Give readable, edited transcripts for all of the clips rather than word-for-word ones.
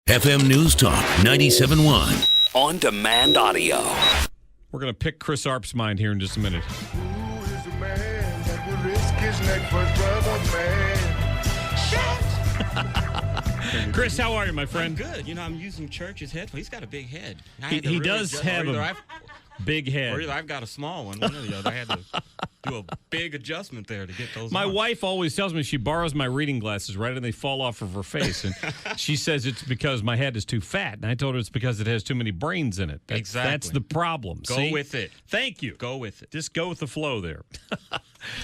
FM News Talk 97.1. On demand audio. We're going to pick Chris Arps' mind here in just a minute. Who is the man that would risk his neck for his brother, man? Chris, how are you, my friend? Good. You know, I'm using Church's headphones. He's got a big head. He does have a big head. Or either I've got a small one or the other. I had to do a big adjustment there to get those My on. wife always tells me she borrows my reading glasses, right, and they fall off of her face. And she says it's because my head is too fat. And I told her it's because it has too many brains in it. Exactly. That's the problem. Go with it. Thank you. Go with it. Just go with the flow there.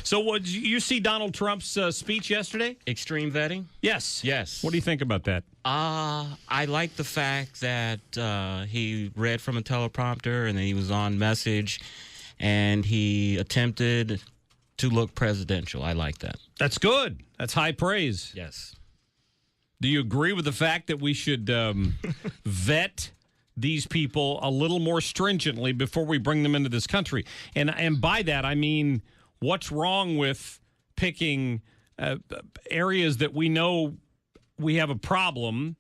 So what, did you see Donald Trump's speech yesterday? Extreme vetting? Yes. Yes. What do you think about that? I like the fact that he read from a teleprompter and then he was on message and he attempted to look presidential. I like that. That's good. That's high praise. Yes. Do you agree with the fact that we should vet these people a little more stringently before we bring them into this country? And by that, I mean, what's wrong with picking areas that we know we have a problem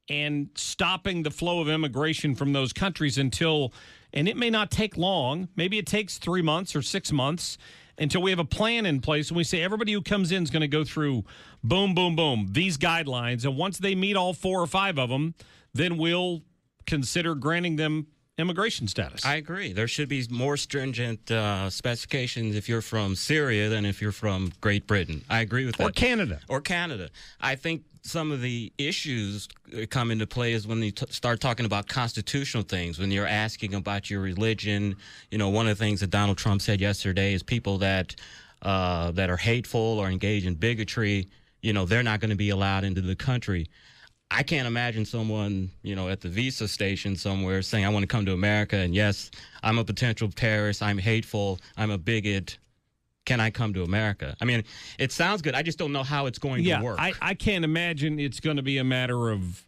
and stopping the flow of immigration from those countries until, and it may not take long, maybe it takes 3 months or 6 months until we have a plan in place and we say everybody who comes in is going to go through boom, boom, boom, these guidelines. And once they meet all 4 or 5 of them, then we'll consider granting them immigration status. I agree. There should be more stringent specifications if you're from Syria than if you're from Great Britain. I agree with that. Or Canada. Or Canada. I think some of the issues come into play is when you start talking about constitutional things, when you're asking about your religion. You know, one of the things that Donald Trump said yesterday is people that are hateful or engage in bigotry, you know, they're not going to be allowed into the country. I can't imagine someone, you know, at the visa station somewhere saying, I want to come to America, and yes, I'm a potential terrorist, I'm hateful, I'm a bigot. Can I come to America? I mean, it sounds good. I just don't know how it's going to work. I can't imagine it's going to be a matter of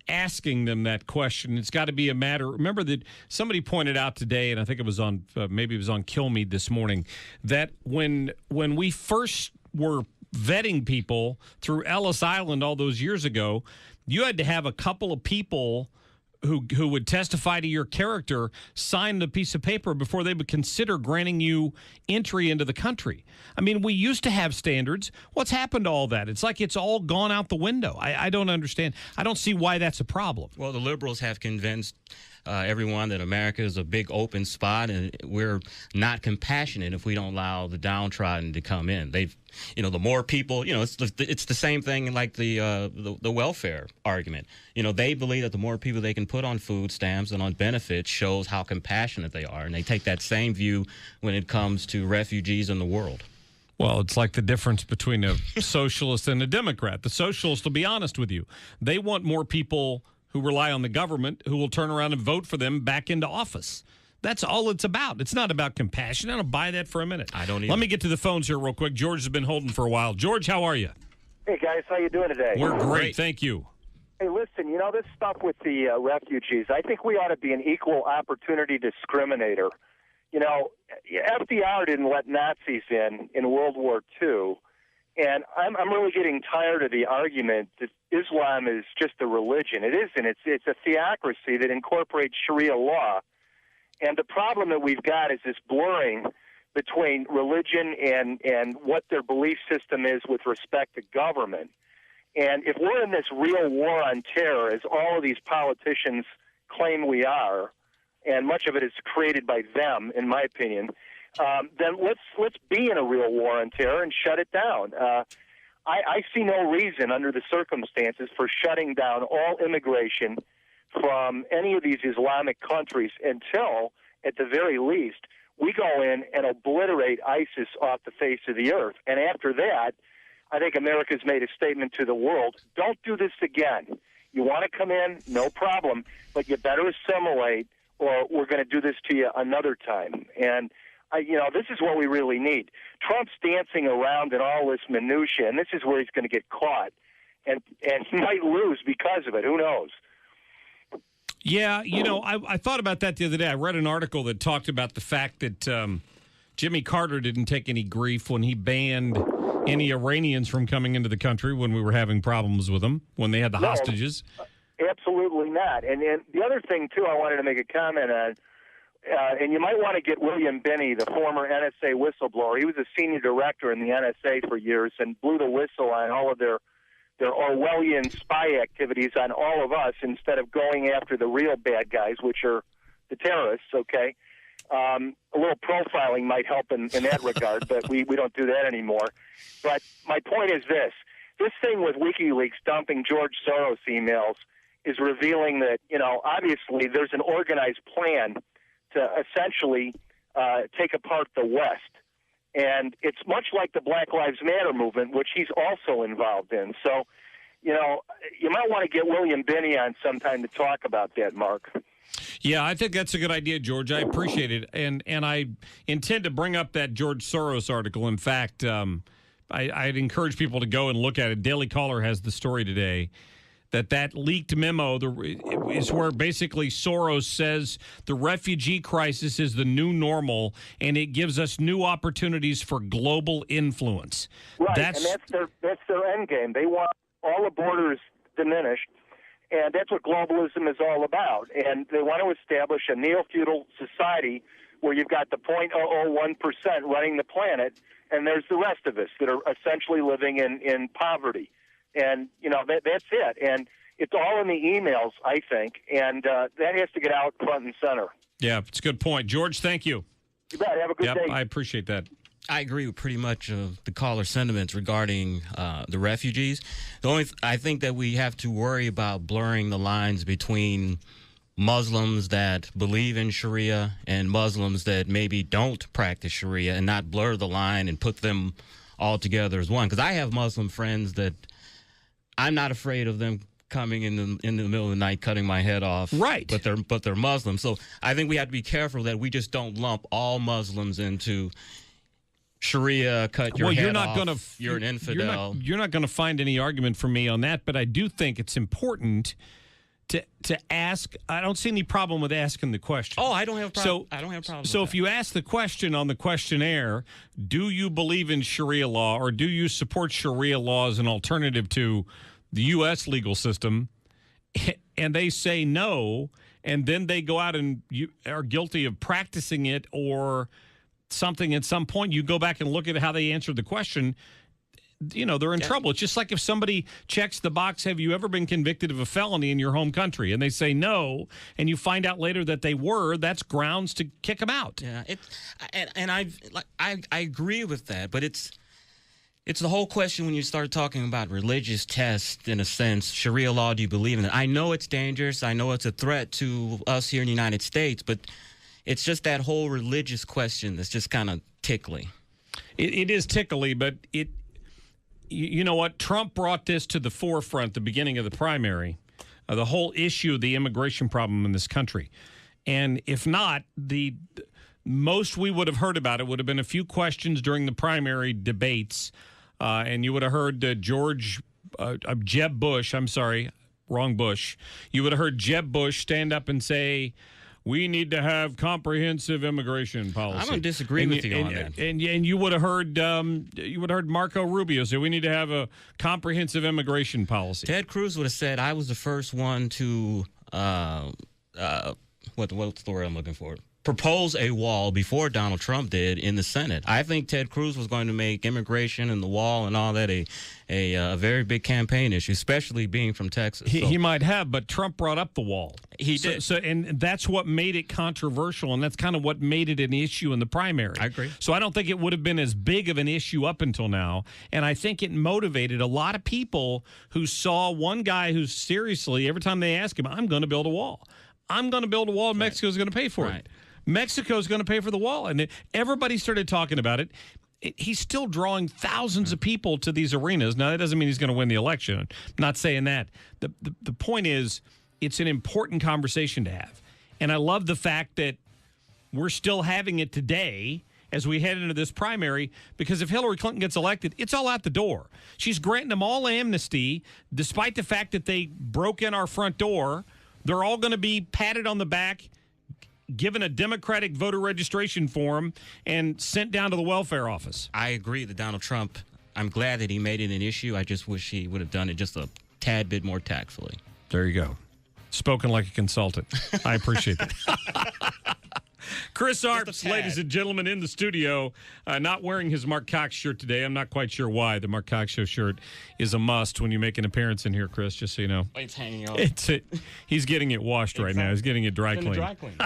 asking them that question. It's got to be a matter. Remember that somebody pointed out today, and I think it was on maybe it was on Kilmeade this morning, that when we first were vetting people through Ellis Island all those years ago, you had to have a couple of people who would testify to your character sign the piece of paper before they would consider granting you entry into the country. I mean, we used to have standards. What's happened to all that? It's like it's all gone out the window. I don't understand. I don't see why that's a problem. Well, the liberals have convinced everyone that America is a big open spot, and we're not compassionate if we don't allow the downtrodden to come in. They've, you know, the more people, you know, it's the same thing like the welfare argument. You know, they believe that the more people they can put on food stamps and on benefits shows how compassionate they are, and they take that same view when it comes to refugees in the world. Well, it's like the difference between a socialist and a Democrat. The socialists will be honest with you. They want more people who rely on the government who will turn around and vote for them back into office. That's all it's about. It's not about compassion. I don't buy that for a minute. I don't either. Let me get to the phones here real quick. George has been holding for a while. George, how are you? Hey, guys. How you doing today? We're great. Thank you. Hey, listen, you know, this stuff with the refugees, I think we ought to be an equal opportunity discriminator. You know, FDR didn't let Nazis in World War II, and I'm really getting tired of the argument that Islam is just a religion. It isn't. It's a theocracy that incorporates Sharia law. And the problem that we've got is this blurring between religion and what their belief system is with respect to government. And if we're in this real war on terror, as all of these politicians claim we are, and much of it is created by them, in my opinion, then let's be in a real war on terror and shut it down. I see no reason under the circumstances for shutting down all immigration from any of these Islamic countries until, at the very least, we go in and obliterate ISIS off the face of the earth. And after that, I think America's made a statement to the world, don't do this again. You want to come in, no problem, but you better assimilate or we're going to do this to you another time. And, this is what we really need. Trump's dancing around in all this minutia, and this is where he's going to get caught. And he might lose because of it. Who knows? Yeah, I thought about that the other day. I read an article that talked about the fact that Jimmy Carter didn't take any grief when he banned any Iranians from coming into the country when we were having problems with them, when they had the hostages. Absolutely not. And the other thing, too, I wanted to make a comment on, and you might want to get William Binney, the former NSA whistleblower. He was a senior director in the NSA for years and blew the whistle on all of their Orwellian spy activities on all of us instead of going after the real bad guys, which are the terrorists, okay? A little profiling might help in that regard, but we don't do that anymore. But my point is this. This thing with WikiLeaks dumping George Soros emails is revealing that, obviously there's an organized plan to essentially take apart the West. And it's much like the Black Lives Matter movement, which he's also involved in. So, you might want to get William Binney on sometime to talk about that, Mark. Yeah, I think that's a good idea, George. I appreciate it. And I intend to bring up that George Soros article. In fact, I'd encourage people to go and look at it. Daily Caller has the story today that leaked memo is where basically Soros says the refugee crisis is the new normal and it gives us new opportunities for global influence. Right, and that's their end game. They want all the borders diminished, and that's what globalism is all about. And they want to establish a neo-feudal society where you've got the 0.001% running the planet, and there's the rest of us that are essentially living in poverty. And, that's it. And it's all in the emails, I think, and that has to get out front and center. Yeah, it's a good point. George, thank you. You bet. Have a good day. I appreciate that. I agree with pretty much of the caller's sentiments regarding the refugees. I think that we have to worry about blurring the lines between Muslims that believe in Sharia and Muslims that maybe don't practice Sharia, and not blur the line and put them all together as one. Because I have Muslim friends that I'm not afraid of them coming in the middle of the night, cutting my head off. Right. But they're Muslim. So I think we have to be careful that we just don't lump all Muslims into Sharia, cut your head off, you're an infidel. You're not going to find any argument from me on that, but I do think it's important to ask. I don't see any problem with asking the question. Oh, I don't have a problem. I don't have a problem. So with if that. you ask the question on the questionnaire, do you believe in Sharia law or do you support Sharia law as an alternative to the U.S. legal system, and they say no, and then they go out and you are guilty of practicing it or something at some point, you go back and look at how they answered the question, they're in trouble. It's just like if somebody checks the box, have you ever been convicted of a felony in your home country? And they say no, and you find out later that they were, that's grounds to kick them out. Yeah, I agree with that, but it's the whole question when you start talking about religious tests, in a sense. Sharia law, do you believe in it? I know it's dangerous. I know it's a threat to us here in the United States, but it's just that whole religious question that's just kind of tickly. It is tickly, but you know what? Trump brought this to the forefront at the beginning of the primary, the whole issue of the immigration problem in this country. And if not, the most we would have heard about it would have been a few questions during the primary debates, and you would have heard Jeb Bush, I'm sorry, wrong Bush. You would have heard Jeb Bush stand up and say, we need to have comprehensive immigration policy. I don't disagree with you on that. And you would have heard Marco Rubio say we need to have a comprehensive immigration policy. Ted Cruz would have said I was the first one to what's the word I'm looking for? Propose a wall before Donald Trump did in the Senate. I think Ted Cruz was going to make immigration and the wall and all that a very big campaign issue, especially being from Texas. He might have, but Trump brought up the wall. He did. And that's what made it controversial, and that's kind of what made it an issue in the primary. I agree. So I don't think it would have been as big of an issue up until now, and I think it motivated a lot of people who saw one guy who seriously, every time they ask him, I'm going to build a wall. I'm going to build a wall, and Mexico's going to pay for it. Mexico's going to pay for the wall. And everybody started talking about it. He's still drawing thousands of people to these arenas. Now, that doesn't mean he's going to win the election. I'm not saying that. The point is, it's an important conversation to have. And I love the fact that we're still having it today as we head into this primary, because if Hillary Clinton gets elected, it's all out the door. She's granting them all amnesty, despite the fact that they broke in our front door. They're all going to be patted on the back, given a Democratic voter registration form, and sent down to the welfare office. I agree that Donald Trump I'm glad that he made it an issue. I just wish he would have done it just a tad bit more tactfully. There you go. Spoken like a consultant. I appreciate that. Chris Arps, ladies and gentlemen, in the studio, not wearing his Mark Cox shirt today. I'm not quite sure why. The Mark Cox Show shirt is a must when you make an appearance in here, Chris, just so you know. It's hanging on. He's getting it washed right now. He's getting it dry cleaned.